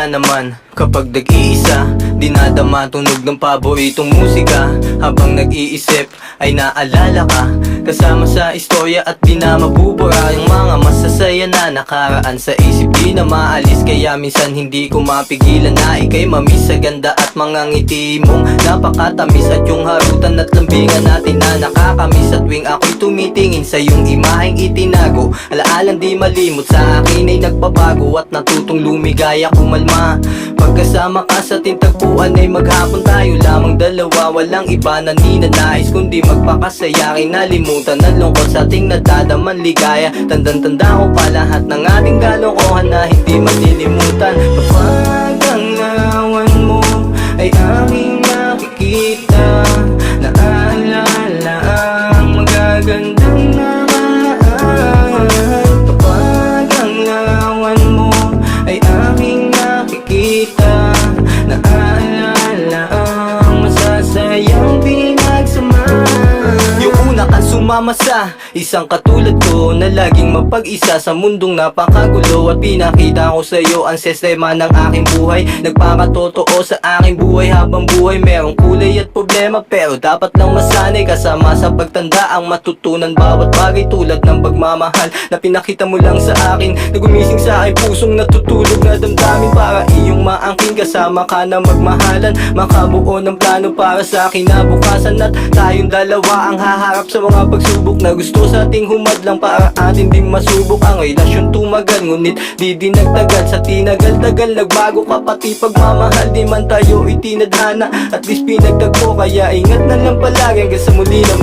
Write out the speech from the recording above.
nga naman kapag nag-iisa, dinadama tunog ng paboritong musika. Habang nag-iisip ay naalala ka, kasama sa istorya at di na mabubura yung mga masasaya na nakaraan sa isip, di na maalis. Kaya minsan hindi ko mapigilan na ika'y mamiss sa ganda at mga ngiti mong napakatamis, at yung harutan at lambingan natin na nakakamiss. At tuwing ako'y tumitingin sa iyong imaheng itinago, alaalang di malimot sa akin ay nagpabago at natutong lumigaya kumalma. Pagkasama ka sa tintagpuan ay maghapon tayo lamang dalawa, walang iba na ninanais kundi magpakasaya. Kinalimutan ang lungkot sa ating nadadaman ligaya. Tandang-tanda ko pa lahat ng ating kalokohan na hindi malilimutan. Kapag ang awan mo ay aming nakikita, naalala ang magagandang nakaraan. Kapag ang awan mo ay aming nakikita, naalala ang masasayang pinagsamahan. Yung una kang sumama sa isang katulad ko na laging mapag-isa sa mundong napakagulo, at pinakita ko sa'yo ang sistema ng aking buhay. Nagpakatotoo sa aking buhay habang buhay merong kulay at problema, pero dapat lang masanay kasama sa pagtanda ang matutunan bawat bagay, tulad ng pagmamahal na pinakita mo lang sa akin, na gumising sa aking pusong natutulog na damdamin para iyong maangkin. Kasama ka na magmahalan, makabuo ng plano para sa kinabukasan, at tayong dalawa ang haharap sa mga pagsubok na gusto sa ating humadlang para atin din masubok. Ang relasyon tumagal ngunit di dinagdagan, sa tinagal-tagal nagbago ka pati pagmamahal, di man tayo itinadhana, at least pinagtagpo. Kaya ingat na lang palagi hanggang sa muli na